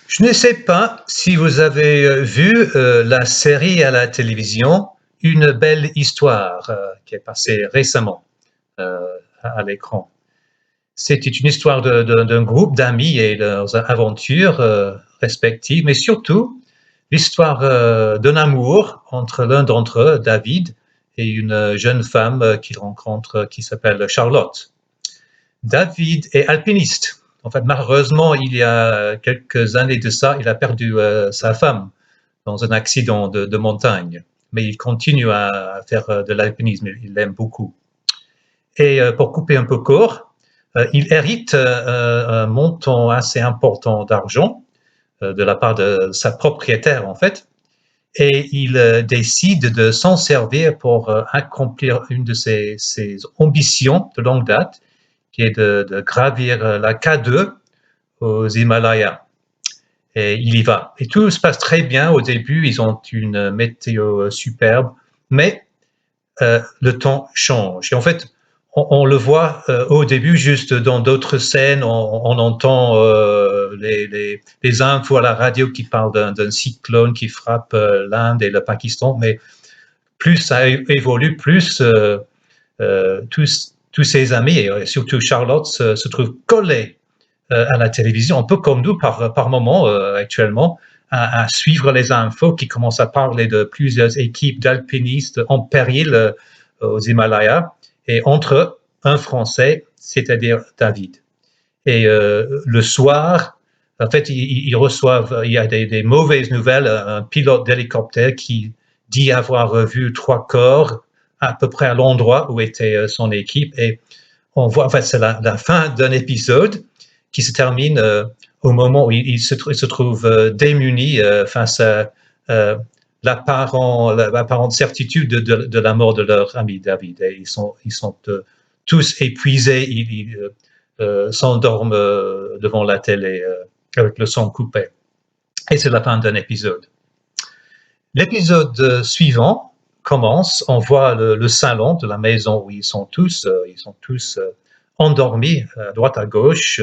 Je ne sais pas si vous avez vu la série à la télévision Une belle histoire qui est passée récemment euh, à l'écran. C'était une histoire d'un groupe d'amis et leurs aventures respectives, mais surtout l'histoire d'un amour entre l'un d'entre eux, David, et une jeune femme qu'il rencontre qui s'appelle Charlotte. David est alpiniste. En fait, malheureusement, il y a quelques années de ça, il a perdu sa femme dans un accident de montagne. Mais il continue à faire de l'alpinisme, il l'aime beaucoup. Et pour couper un peu court, il hérite un montant assez important d'argent de la part de sa propriétaire, en fait. Et il décide de s'en servir pour accomplir une de ses ambitions de longue date, qui est de gravir la K2 aux Himalayas. Et il y va. Et tout se passe très bien au début, ils ont une météo superbe, mais le temps change. Et en fait, on le voit au début, juste dans d'autres scènes, on entend les infos à la radio qui parlent d'un cyclone qui frappe l'Inde et le Pakistan, mais plus ça évolue, plus tous ses amis, et surtout Charlotte, se trouvent collés à la télévision, un peu comme nous par moment actuellement, à suivre les infos qui commencent à parler de plusieurs équipes d'alpinistes en péril aux Himalayas, et entre eux, un Français, c'est-à-dire David. Et le soir, en fait, ils reçoivent, il y a des mauvaises nouvelles, un pilote d'hélicoptère qui dit avoir vu 3 corps à peu près à l'endroit où était son équipe, et on voit, en fait, c'est la fin d'un épisode qui se termine au moment où ils se trouvent démunis face à l'apparente certitude de la mort de leur ami David. Et ils sont tous épuisés, ils s'endorment devant la télé avec le son coupé. Et c'est la fin d'un épisode. L'épisode suivant commence, on voit le salon de la maison où ils sont tous endormis à droite à gauche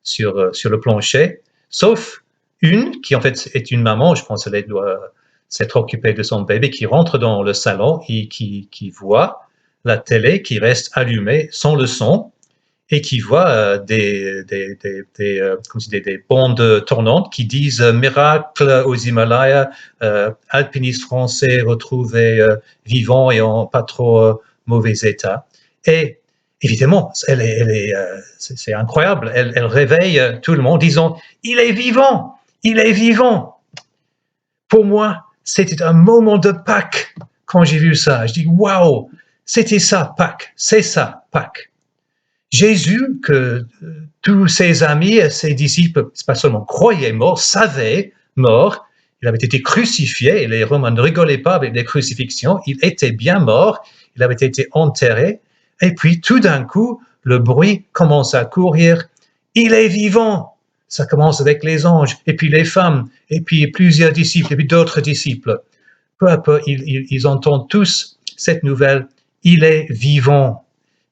sur le plancher, sauf une qui en fait est une maman, je pense qu'elle doit s'être occupée de son bébé, qui rentre dans le salon et qui voit la télé qui reste allumée sans le son, et qui voit des bandes tournantes qui disent miracle aux Himalayas, alpiniste français retrouvé vivant et en pas trop mauvais état. Et évidemment, c'est incroyable. Elle réveille tout le monde disant il est vivant, il est vivant. Pour moi, c'était un moment de Pâques quand j'ai vu ça. Je dis waouh, c'était ça Pâques, c'est ça Pâques. Jésus, que tous ses amis et ses disciples, pas seulement croyaient mort, savaient mort, il avait été crucifié, et les Romains ne rigolaient pas avec les crucifixions, il était bien mort, il avait été enterré, et puis tout d'un coup, le bruit commence à courir, il est vivant. Ça commence avec les anges, et puis les femmes, et puis plusieurs disciples, et puis d'autres disciples. Peu à peu, ils entendent tous cette nouvelle, il est vivant.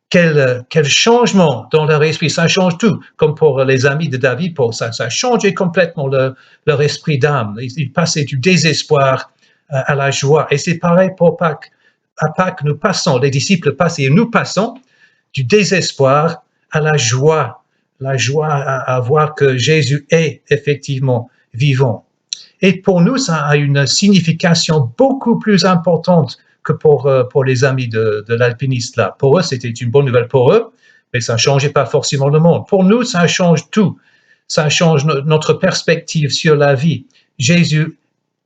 Quel changement dans leur esprit, ça change tout, comme pour les amis de David, ça a changé complètement leur esprit d'âme. Ils passaient du désespoir à la joie. Et c'est pareil pour Pâques. À Pâques, nous passons, les disciples passent et nous passons du désespoir à la joie à voir que Jésus est effectivement vivant. Et pour nous, ça a une signification beaucoup plus importante que pour les amis de l'alpiniste là. Pour eux, c'était une bonne nouvelle pour eux, mais ça ne changeait pas forcément le monde. Pour nous, ça change tout. Ça change notre perspective sur la vie. Jésus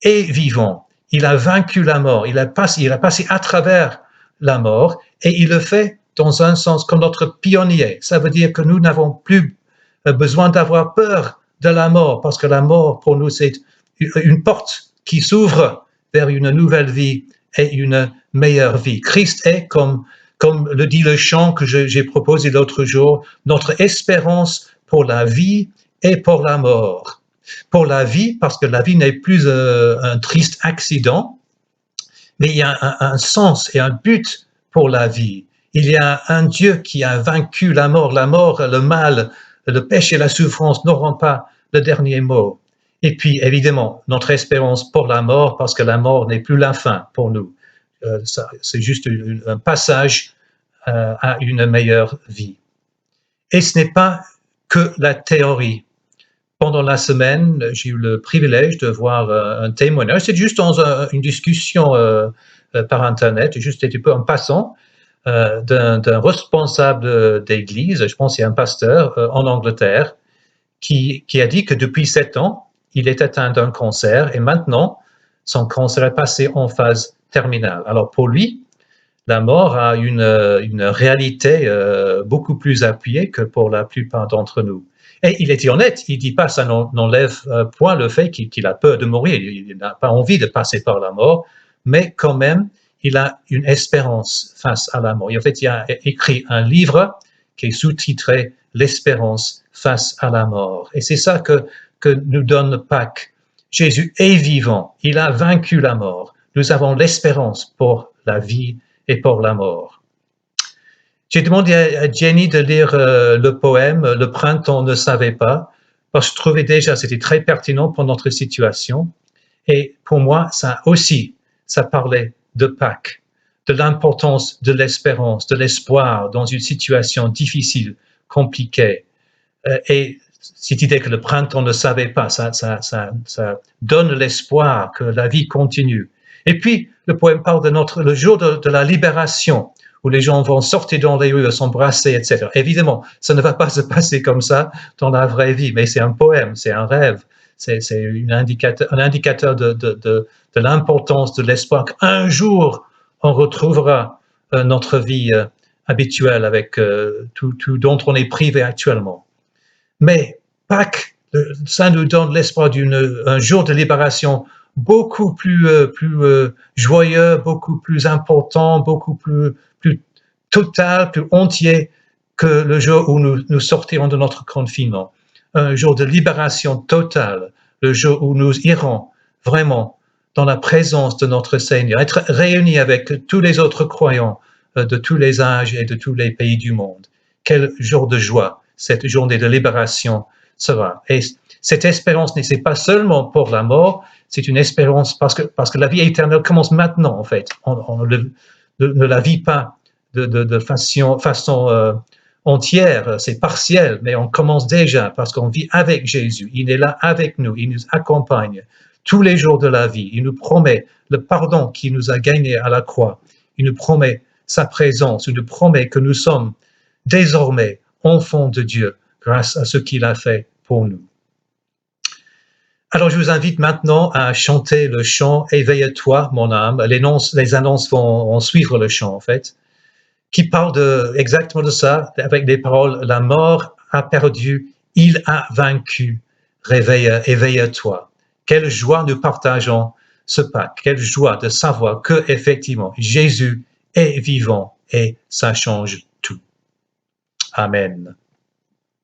est vivant. Il a vaincu la mort. Il a passé à travers la mort, et il le fait dans un sens comme notre pionnier. Ça veut dire que nous n'avons plus besoin d'avoir peur de la mort, parce que la mort, pour nous, c'est une porte qui s'ouvre vers une nouvelle vie et une meilleure vie. Christ est, comme le dit le chant que j'ai proposé l'autre jour, notre espérance pour la vie et pour la mort. Pour la vie, parce que la vie n'est plus un triste accident, mais il y a un sens et un but pour la vie. Il y a un Dieu qui a vaincu la mort, le mal, le péché et la souffrance n'auront pas le dernier mot. Et puis, évidemment, notre espérance pour la mort, parce que la mort n'est plus la fin pour nous. C'est juste un passage à une meilleure vie. Et ce n'est pas que la théorie. Pendant la semaine, j'ai eu le privilège de voir un témoignage. C'est juste dans une discussion par Internet, juste un petit peu en passant, d'un responsable d'église, je pense qu'il y a un pasteur en Angleterre, qui a dit que depuis 7 ans, il est atteint d'un cancer et maintenant, son cancer est passé en phase terminale. Alors pour lui, la mort a une réalité beaucoup plus appuyée que pour la plupart d'entre nous. Et il était honnête, il ne dit pas ça n'enlève point le fait qu'il a peur de mourir, il n'a pas envie de passer par la mort, mais quand même, il a une espérance face à la mort. Et en fait, il a écrit un livre qui est sous-titré « L'espérance face à la mort ». Et c'est ça que nous donne Pâques. Jésus est vivant, il a vaincu la mort. Nous avons l'espérance pour la vie et pour la mort. J'ai demandé à Jenny de lire le poème « Le printemps ne savait pas » parce que je trouvais déjà c'était très pertinent pour notre situation. Et pour moi, ça aussi, ça parlait de Pâques, de l'importance de l'espérance, de l'espoir dans une situation difficile, compliquée. Et cette idée que le printemps ne savait pas, ça donne l'espoir que la vie continue. Et puis, le poème parle de le jour de la libération, où les gens vont sortir dans les rues, s'embrasser, etc. Évidemment, ça ne va pas se passer comme ça dans la vraie vie, mais c'est un poème, c'est un rêve, c'est un indicateur de l'importance de l'espoir qu'un jour, on retrouvera notre vie habituelle avec tout dont on est privé actuellement. Mais Pâques, ça nous donne l'espoir d'un jour de libération beaucoup plus joyeux, beaucoup plus important, beaucoup plus total, plus entier que le jour où nous sortirons de notre confinement. Un jour de libération totale, le jour où nous irons vraiment dans la présence de notre Seigneur, être réunis avec tous les autres croyants de tous les âges et de tous les pays du monde. Quel jour de joie cette journée de libération sera. Et cette espérance n'est pas seulement pour la mort, c'est une espérance parce que la vie éternelle commence maintenant, en fait. On ne la vit pas de façon entière, c'est partiel, mais on commence déjà parce qu'on vit avec Jésus. Il est là avec nous, il nous accompagne tous les jours de la vie. Il nous promet le pardon qu'il nous a gagné à la croix. Il nous promet sa présence, il nous promet que nous sommes désormais enfants de Dieu grâce à ce qu'il a fait pour nous. Alors, je vous invite maintenant à chanter le chant « Éveille-toi, mon âme ». Les annonces vont suivre le chant, en fait, qui parle exactement de ça, avec des paroles « La mort a perdu, il a vaincu, éveille-toi ». Quelle joie nous partageons ce Pâques, quelle joie de savoir que effectivement Jésus est vivant et ça change tout. Amen.